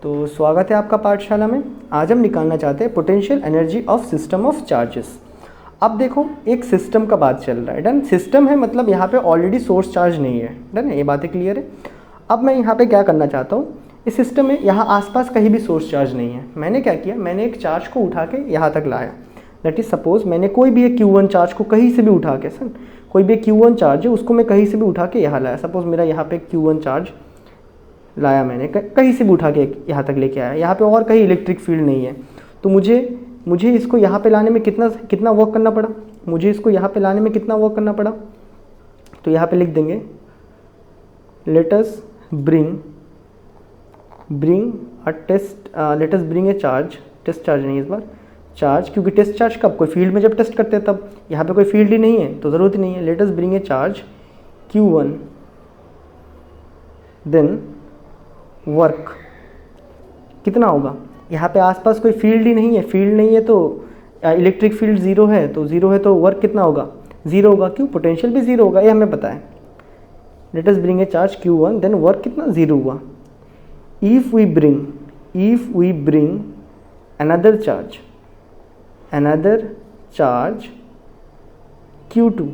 तो स्वागत है आपका पाठशाला में। आज हम निकालना चाहते हैं potential energy of system of charges. अब देखो, एक सिस्टम का बात चल रहा है, डन। सिस्टम है मतलब यहाँ पे ऑलरेडी सोर्स चार्ज नहीं है, डन है, ये बातें क्लियर है। अब मैं यहाँ पे क्या करना चाहता हूँ, इस सिस्टम में यहाँ आसपास कहीं भी सोर्स चार्ज नहीं है। मैंने क्या किया, मैंने एक चार्ज को उठा के यहाँ तक लाया। दैट इज सपोज मैंने कोई भी एक Q1 चार्ज को कहीं से भी उठा के, सर कोई भी Q1 चार्ज है उसको मैं कहीं से भी उठा के यहाँ लाया। सपोज मेरा यहाँ पे Q1 चार्ज लाया, मैंने कहीं से भी उठा के यहाँ तक लेके आया। यहाँ पे और कहीं इलेक्ट्रिक फील्ड नहीं है, तो मुझे इसको यहाँ पे लाने में कितना वर्क करना पड़ा, मुझे इसको यहाँ पे लाने में कितना वर्क करना पड़ा। तो यहाँ पे लिख देंगे let us bring a charge, test charge नहीं इस बार, चार्ज, क्योंकि टेस्ट चार्ज कब, कोई फील्ड में जब टेस्ट करते हैं तब। यहाँ पे कोई फील्ड ही नहीं है तो ज़रूरत ही नहीं है। Let us bring a charge Q1, then work कितना होगा। यहाँ पे आसपास कोई फील्ड ही नहीं है, फील्ड नहीं है तो इलेक्ट्रिक फील्ड ज़ीरो है, तो ज़ीरो है तो वर्क कितना होगा, ज़ीरो होगा। क्यों, पोटेंशियल भी ज़ीरो होगा, ये हमें पता है। Let us bring a charge Q1, then work कितना, ज़ीरो हुआ। If we bring another charge Q2,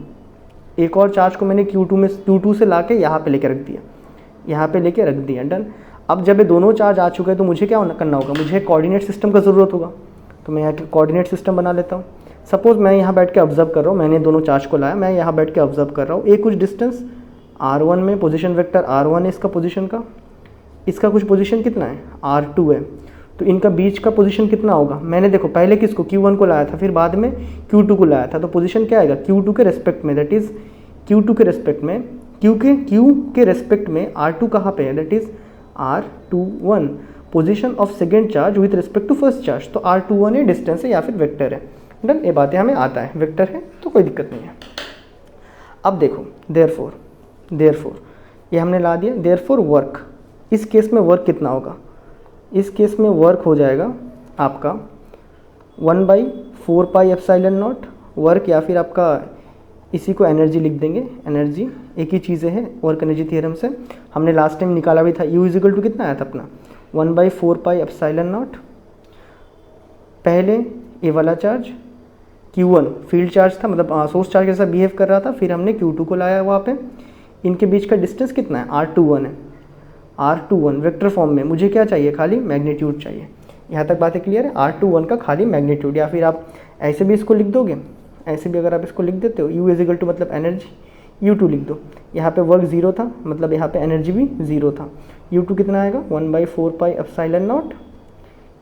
एक और चार्ज को मैंने Q2 से ला के यहाँ पे लेके रख दिया, डन। अब जब ये दोनों चार्ज आ चुके हैं तो मुझे क्या करना होगा, मुझे कोऑर्डिनेट सिस्टम का ज़रूरत होगा। तो मैं यहाँ के कोऑर्डिनेट सिस्टम बना लेता हूँ। सपोज मैं यहाँ बैठ के ऑब्जर्व कर रहा हूँ, मैंने दोनों चार्ज को लाया, मैं यहाँ बैठ के ऑब्जर्व कर रहा हूँ। एक कुछ डिस्टेंस R1 में पोजीशन वेक्टर R1 है इसका पोजीशन का, इसका कुछ पोजीशन कितना है R2 है, तो इनका बीच का पोजीशन कितना होगा। मैंने देखो पहले किसको Q1 को लाया था, फिर बाद में Q2 को लाया था, तो पोजीशन क्या आएगा Q2 के रेस्पेक्ट में, दैट इज़ Q2 के रेस्पेक्ट में, Q के रेस्पेक्ट में R2 कहाँ पे है, that is R21, position of second charge with respect to first charge. तो R21 है, डिस्टेंस है या फिर वेक्टर है, डन। ये बातें हमें आता है, वेक्टर है तो कोई दिक्कत नहीं है। अब देखो देयरफॉर ये हमने ला दिया। देयरफॉर वर्क, इस केस में वर्क कितना होगा, इस केस में वर्क हो जाएगा आपका 1/4 पाई एप्सिलॉन नॉट वर्क, या फिर आपका इसी को एनर्जी लिख देंगे। एनर्जी एक ही चीज़ें हैं, वर्क एनर्जी थ्योरम से हमने लास्ट टाइम निकाला भी था। U इजिकल टू कितना आया था अपना 1/4 पाई एप्सिलॉन नॉट। पहले ये वाला चार्ज Q1 फील्ड चार्ज था, मतलब सोर्स चार्ज जैसा बिहेव कर रहा था, फिर हमने Q2 को लाया वहाँ पे। इनके बीच का डिस्टेंस कितना है, R21 है। R21 वेक्टर फॉर्म में मुझे क्या चाहिए, खाली मैग्नीट्यूड चाहिए। यहाँ तक बातें क्लियर है, R21 का खाली मैग्नीट्यूड, या फिर आप ऐसे भी इसको लिख दोगे, ऐसे भी अगर आप इसको लिख देते हो, U इजिकल टू मतलब एनर्जी U2 लिख दो। यहाँ पे वर्क ज़ीरो था, मतलब यहाँ पे एनर्जी भी ज़ीरो था। U2 कितना आएगा 1/4 pi epsilon not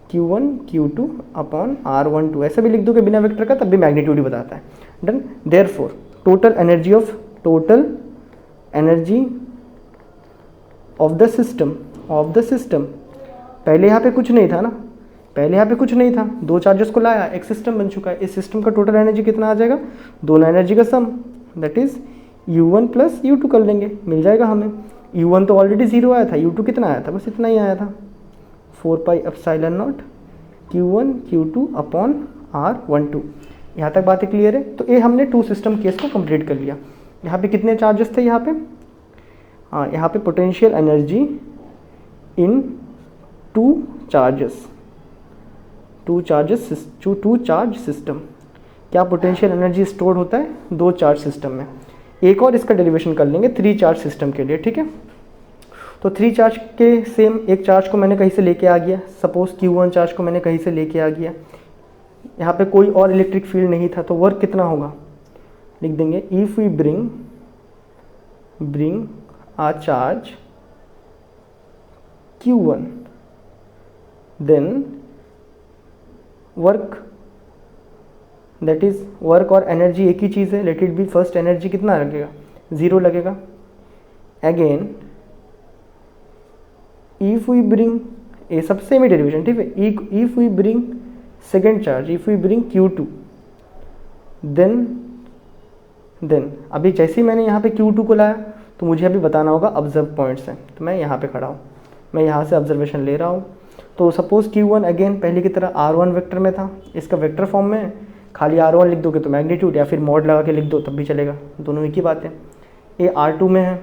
Q1 Q2 upon R12, ऐसे भी लिख दोगे बिना वेक्टर का, तब भी मैग्नीट्यूड ही बताता है, done. Therefore total energy of the system, पहले यहाँ पे कुछ नहीं था ना, दो चार्जेस को लाया, एक सिस्टम बन चुका है। इस सिस्टम का टोटल एनर्जी कितना आ जाएगा, दोनों एनर्जी का सम, that is U1 plus U2 कर लेंगे, मिल जाएगा हमें। U1 तो ऑलरेडी ज़ीरो आया था, U2 कितना आया था, बस इतना ही आया था, 4 pi epsilon not Q1 Q2 upon R12। यहाँ तक बातें क्लियर है। तो ये हमने टू सिस्टम केस को कंप्लीट कर लिया। यहाँ पे कितने चार्जेस थे, यहाँ पे potential energy in two charge system. क्या पोटेंशियल एनर्जी स्टोर होता है दो चार्ज सिस्टम में। एक और इसका डेरिवेशन कर लेंगे 3 चार्ज सिस्टम के लिए, ठीक है। तो 3 चार्ज के सेम, एक चार्ज को मैंने कहीं से लेके आ गया, सपोज Q1 चार्ज को मैंने कहीं से लेके आ गया, यहाँ पे कोई और इलेक्ट्रिक फील्ड नहीं था, तो वर्क कितना होगा, लिख देंगे if we bring a charge Q1, then work, that is work और एनर्जी एक ही चीज़ है, let it be first energy कितना लगेगा, ज़ीरो लगेगा। अगेन इफ़ वी ब्रिंग, ये सबसे में डेरिवेशन, ठीक है। If we bring second charge, if we bring Q2, then अभी जैसे ही मैंने यहाँ पे Q2 को लाया, तो मुझे अभी बताना होगा ऑब्जर्व पॉइंट्स हैं, तो मैं यहाँ पे खड़ा हूँ, मैं यहाँ से ऑब्जर्वेशन ले रहा हूँ। तो सपोज Q1 अगेन पहले की तरह R1 वेक्टर में था, इसका वेक्टर फॉर्म में खाली R1 लिख दोगे तो मैग्नीट्यूड, या फिर मॉड लगा के लिख दो तब भी चलेगा, दोनों एक ही बात है। ये R2 में है,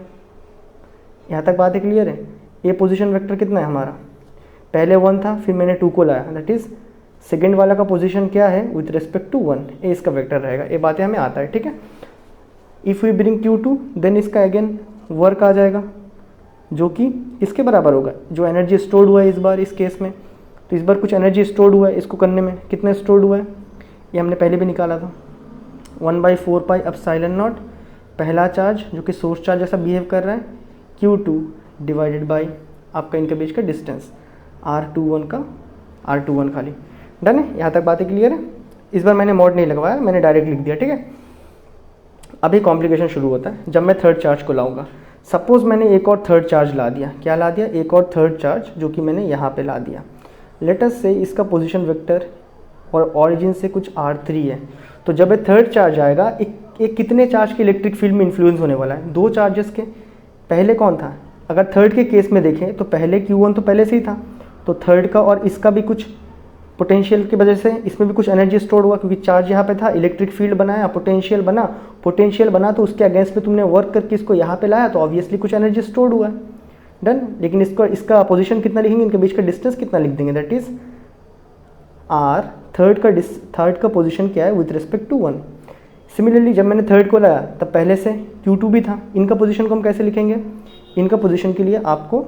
यहाँ तक बात है क्लियर है। ये पोजीशन वेक्टर कितना है हमारा, पहले 1 था, फिर मैंने 2 को लाया, दैट इज़ सेकेंड वाला का पोजीशन क्या है विथ रिस्पेक्ट टू 1, ए इसका वेक्टर रहेगा। ये बातें हमें आता है, ठीक है। If we bring Q2 then इसका अगेन वर्क आ जाएगा जो कि इसके बराबर होगा, जो एनर्जी स्टोर्ड हुआ है इस बार इस केस में। तो इस बार कुछ एनर्जी स्टोर्ड हुआ है इसको करने में, कितने स्टोर्ड हुआ है ये हमने पहले भी निकाला था, 1/4 पाई एप्सिलॉन नॉट पहला चार्ज जो कि सोर्स चार्ज जैसा बिहेव कर रहा है, Q2 डिवाइडेड बाई आपका इनके बीच का डिस्टेंस R21 खाली। डन है, यहाँ तक बातें क्लियर है। इस बार मैंने मॉड नहीं लगवाया, मैंने डायरेक्ट लिख दिया, ठीक है। अभी कॉम्प्लिकेशन शुरू होता है जब मैं थर्ड चार्ज को लाऊंगा। सपोज मैंने एक और थर्ड चार्ज ला दिया, क्या ला दिया, एक और थर्ड चार्ज जो कि मैंने यहाँ पे ला दिया। लेट अस से इसका पोजीशन वेक्टर और ऑरिजिन से कुछ R3 है। तो जब ये थर्ड चार्ज आएगा, एक कितने चार्ज के इलेक्ट्रिक फील्ड में इन्फ्लुएंस होने वाला है, 2 चार्जेस के। पहले कौन था, अगर थर्ड के केस में देखें तो पहले Q1 तो पहले से ही था, तो थर्ड का और इसका भी कुछ पोटेंशियल की वजह से इसमें भी कुछ एनर्जी स्टोर हुआ, क्योंकि चार्ज यहाँ पे था, इलेक्ट्रिक फील्ड बनाया, पोटेंशियल बना तो उसके अगेंस्ट में तुमने वर्क करके इसको यहाँ पे लाया, तो ऑब्वियसली कुछ एनर्जी स्टोर हुआ है। डन। लेकिन इसका पोजीशन कितना लिखेंगे, इनके बीच का डिस्टेंस कितना लिख देंगे, दैट इज आर। थर्ड का पोजीशन क्या है विथ रिस्पेक्ट टू 1। सिमिलरली जब मैंने थर्ड को लाया तब पहले से Q2 भी था, इनका पोजीशन को हम कैसे लिखेंगे, इनका पोजीशन के लिए आपको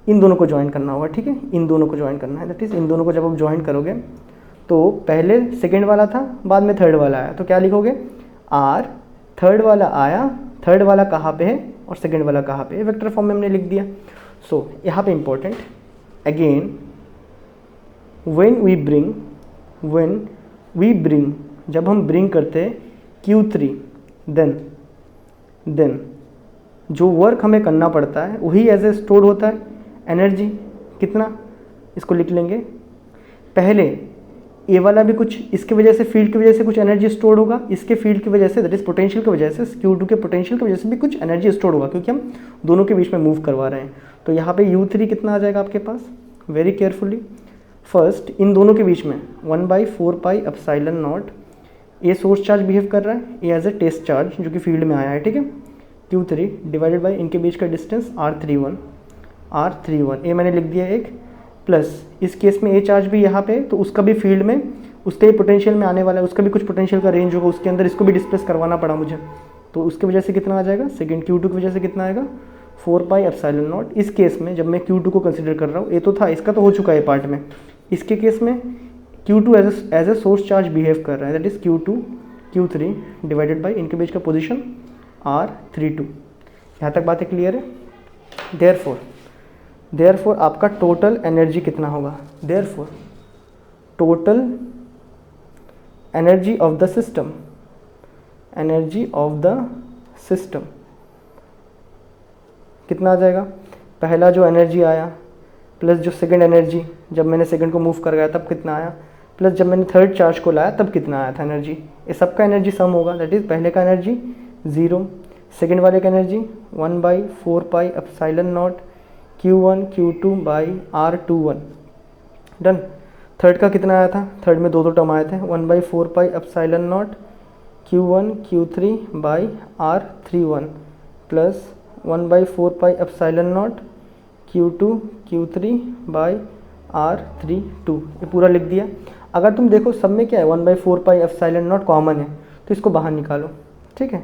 इन दोनों को ज्वाइन करना होगा, ठीक है, इन दोनों को ज्वाइन करना है। दैट इज इन दोनों को जब आप ज्वाइन करोगे तो पहले सेकेंड वाला था, बाद में थर्ड वाला आया, तो क्या लिखोगे, आर थर्ड वाला आया, थर्ड वाला कहाँ पे है और सेकेंड वाला कहाँ पे है, वेक्टर फॉर्म में हमने लिख दिया। सो यहाँ पे important again, when we bring जब हम ब्रिंग करते हैं Q3 देन जो वर्क हमें करना पड़ता है वही एज ए स्टोर होता है एनर्जी। कितना, इसको लिख लेंगे, पहले ए वाला भी कुछ इसके वजह से, फील्ड की वजह से कुछ एनर्जी स्टोर होगा, इसके फील्ड की वजह से दैट इज पोटेंशियल की वजह से, Q2 के पोटेंशियल की वजह से भी कुछ एनर्जी स्टोर होगा, क्योंकि हम दोनों के बीच में मूव करवा रहे हैं। तो यहाँ पे U3 कितना आ जाएगा आपके पास, वेरी केयरफुली। फर्स्ट इन दोनों के बीच में 1/4 पाई एप्सिलॉन नॉट, ये सोर्स चार्ज बिहेव कर रहा है, ये एज ए टेस्ट चार्ज जो कि फील्ड में आया है, ठीक है, Q3 डिवाइडेड बाई इनके बीच का डिस्टेंस R31, ये मैंने लिख दिया एक, प्लस इस केस में ए चार्ज भी यहाँ पे, तो उसका भी फील्ड में, उसके पोटेंशियल में आने वाला है, उसका भी कुछ पोटेंशियल का रेंज होगा उसके अंदर, इसको भी डिस्प्लेस करवाना पड़ा मुझे, तो उसकी वजह से कितना आ जाएगा, सेकेंड Q2 की वजह से कितना आएगा, 4 पाई एप्सिलॉन नॉट। इस केस में जब मैं Q2 को कंसिडर कर रहा हूँ, ये तो था, इसका तो हो चुका है पार्ट में, इसके केस में Q2 as a source charge behave कर रहा है, that is Q3 divided by इनके बीच का पोजिशन R32। यहाँ तक बातें क्लियर है। देयरफॉर आपका टोटल एनर्जी कितना होगा, therefore total energy of the system कितना आ जाएगा, पहला जो एनर्जी आया प्लस जो सेकंड एनर्जी जब मैंने सेकंड को मूव कर गया तब कितना आया, प्लस जब मैंने थर्ड चार्ज को लाया तब कितना आया था एनर्जी, ये सबका एनर्जी सम होगा, दैट इज पहले का एनर्जी 0, सेकेंड वाले का energy 1/4 pi epsilon not Q1 Q2 by R21। Done. Third का कितना आया था, थर्ड में दो टर्म आए थे, 1/4 pi epsilon not Q1 Q3 by R31 plus 1/4 pi epsilon not Q2 Q3 by R32, ये पूरा लिख दिया। अगर तुम देखो सब में क्या है, 1/4 पाई एप्सिलॉन नॉट कॉमन है, तो इसको बाहर निकालो, ठीक है।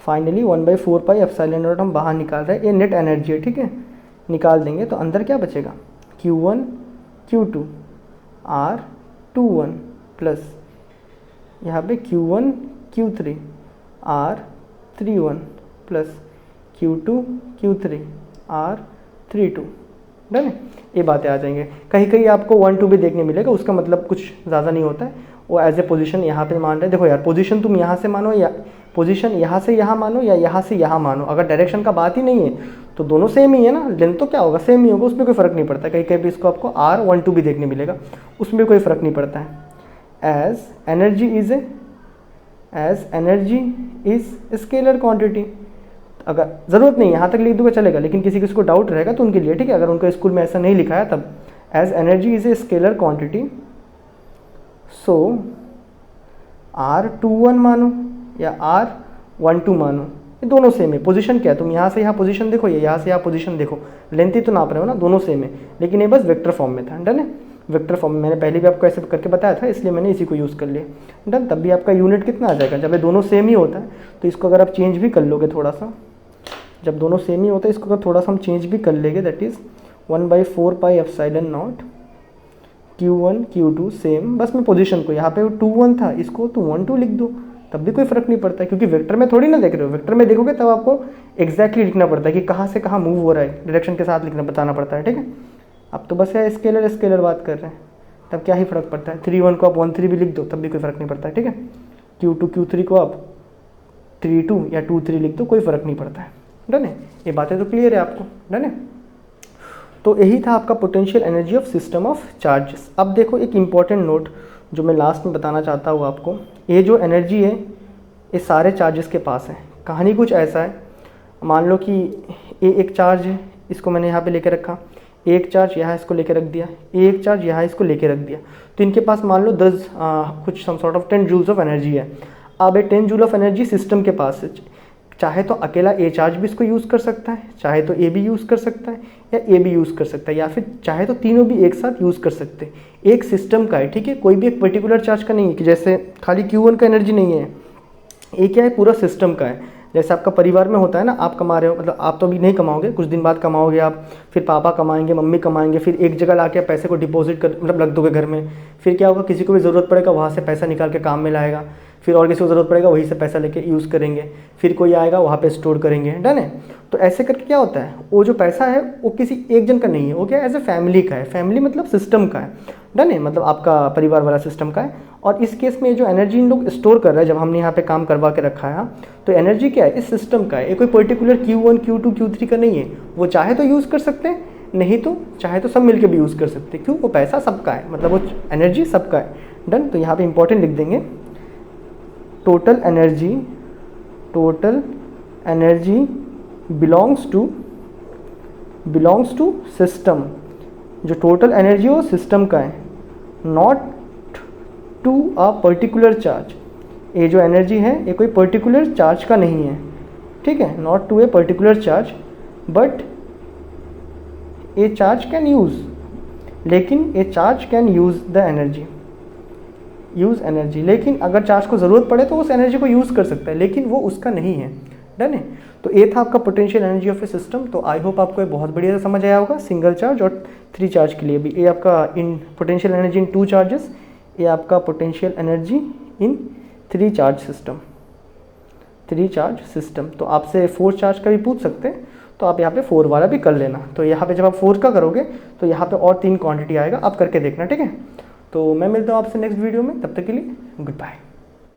फाइनली 1/4 पाई एप्सिलॉन नॉट हम बाहर निकाल रहे हैं, ये नेट एनर्जी है, ठीक है, निकाल देंगे तो अंदर क्या बचेगा, Q1 Q2 R21 प्लस यहाँ पे Q1 Q3 R31 plus Q2 Q3 R32। Done है, ये बातें आ जाएंगे। कहीं कहीं आपको 1 2 भी देखने मिलेगा, उसका मतलब कुछ ज़्यादा नहीं होता है, वो एज ए पोजीशन यहाँ पे मान रहे हैं। देखो यार, पोजीशन तुम यहाँ से मानो या पोजीशन यहाँ से यहाँ मानो या यहाँ से यहाँ मानो, अगर डायरेक्शन का बात ही नहीं है तो दोनों सेम ही है ना, लेंथ तो क्या होगा, सेम ही होगा, उसमें कोई फ़र्क नहीं पड़ता। कहीं कहीं भी इसको आपको R12 भी देखने मिलेगा, उसमें कोई फ़र्क नहीं पड़ता है। As energy is scalar quantity, अगर ज़रूरत नहीं यहाँ तक लिख दूंगा चलेगा, लेकिन किसी किसी को डाउट रहेगा तो उनके लिए, ठीक है, अगर उनका स्कूल में ऐसा नहीं लिखा है तब, as energy is a scalar quantity, so R21 मानो या R12 मानो, ये दोनों सेम है। पोजीशन क्या है, तुम यहाँ से यहाँ पोजीशन देखो, ये यहाँ से यहाँ पोजीशन देखो, लेंथ ही तो नाप रहे हो ना, दोनों सेम है, लेकिन ये बस वेक्टर फॉर्म में था। डन है, वेक्टर फॉर्म में मैंने पहले भी आपको ऐसे करके बताया था, इसलिए मैंने इसी को यूज़ कर लिया। डन, तब भी आपका यूनिट कितना आ जाएगा, जब ये दोनों सेम ही होता है तो इसको अगर आप चेंज भी कर लोगे थोड़ा सा, जब दोनों सेम ही होता है इसको अगर थोड़ा सा हम चेंज भी कर लेंगे, that is 1/4 pi epsilon not Q1 Q2 same, बस मैं पोजीशन को यहाँ पे 2 1 था, इसको तो 1 2 लिख दो, तब भी कोई फर्क नहीं पड़ता, क्योंकि वेक्टर में थोड़ी ना देख रहे हो। वेक्टर में देखोगे तब आपको एग्जैक्टली लिखना पड़ता है कि कहाँ से कहाँ मूव हो रहा है, डायरेक्शन के साथ लिखना बताना पड़ता है। ठीक है, अब तो बस यार स्केलर स्केलर बात कर रहे हैं, तब क्या ही फर्क पड़ता है। 3 1 को आप 1 3 भी लिख दो, तब भी कोई फर्क नहीं पड़ता है। ठीक है, Q2 Q3 को आप 3 2 या 2 3 लिख दो, कोई फर्क नहीं पड़ता है। डन है, ये बातें तो क्लियर है आपको। डन है, तो यही था आपका potential energy of system of charges. अब देखो एक इम्पॉर्टेंट नोट जो मैं लास्ट में बताना चाहता हूँ आपको, ये जो एनर्जी है ये सारे चार्जेस के पास है। कहानी कुछ ऐसा है, मान लो कि ये एक चार्ज है, इसको मैंने यहाँ पे लेके रखा, एक चार्ज यहाँ इसको लेके रख दिया, एक चार्ज यहाँ इसको लेके रख दिया, तो इनके पास मान लो 10 कुछ some sort of 10 joules of energy है। अब ये 10 जूल ऑफ एनर्जी सिस्टम के पास है, चाहे तो अकेला ए चार्ज भी इसको यूज़ कर सकता है, चाहे तो ए भी यूज़ कर सकता है, या ए भी यूज़ कर सकता है, या फिर चाहे तो तीनों भी एक साथ यूज़ कर सकते हैं। एक सिस्टम का है, ठीक है, कोई भी एक पर्टिकुलर चार्ज का नहीं है कि जैसे खाली Q1 का एनर्जी नहीं है, ये क्या है पूरा सिस्टम का है। जैसे आपका परिवार में होता है ना, आप कमा रहे हो, मतलब आप तो अभी नहीं कमाओगे, कुछ दिन बाद कमाओगे आप, फिर पापा कमाएंगे, मम्मी कमाएंगे, फिर एक जगह लाके पैसे को डिपॉजिट कर मतलब रख दोगे घर में, फिर क्या होगा, किसी को भी ज़रूरत पड़ेगा वहाँ से पैसा निकाल के काम में लाएगा, फिर और किसी को ज़रूरत पड़ेगा वहीं से पैसा लेके यूज़ करेंगे, फिर कोई आएगा वहाँ पे स्टोर करेंगे। डन है, तो ऐसे करके क्या होता है, वो जो पैसा है वो किसी एक जन का नहीं है, वो क्या है एज ए फैमिली का है। फैमिली मतलब सिस्टम का है। डन है, मतलब आपका परिवार वाला सिस्टम का है। और इस केस में जो एनर्जी इन लोग स्टोर कर रहे हैं, जब हमने यहाँ पे काम करवा के रखा है, तो एनर्जी क्या है इस सिस्टम का है, ये कोई पर्टिकुलर Q1 Q2 Q3 का नहीं है। वो चाहे तो यूज़ कर सकते हैं, नहीं तो चाहे तो सब मिलके भी यूज़ कर सकते हैं। क्यों, वो पैसा सबका है, मतलब वो एनर्जी सबका है। डन, तो यहाँ पे इंपॉर्टेंट लिख देंगे, total energy belongs to system. जो टोटल एनर्जी वो सिस्टम का है, not to a particular charge. ये जो एनर्जी है ये कोई पर्टिकुलर चार्ज का नहीं है, ठीक है, not to a particular charge, but a charge can use, लेकिन a charge can use the energy, use energy, लेकिन अगर चार्ज को ज़रूरत पड़े तो उस एनर्जी को यूज़ कर सकता है, लेकिन वो उसका नहीं है। डन है, तो ये था आपका potential energy of A system. तो आई होप आपको ये बहुत बढ़िया से समझ आया होगा, सिंगल चार्ज और 3 चार्ज के लिए भी। ये आपका in potential energy in 2 charges, ये आपका पोटेंशियल एनर्जी इन 3 चार्ज सिस्टम। तो आपसे 4 चार्ज का भी पूछ सकते हैं, तो आप यहाँ पे 4 वाला भी कर लेना। तो यहाँ पे जब आप 4 का करोगे तो यहाँ पे और 3 क्वांटिटी आएगा, आप करके देखना, ठीक है। तो मैं मिलता हूँ आपसे नेक्स्ट वीडियो में, तब तक के लिए गुड बाय।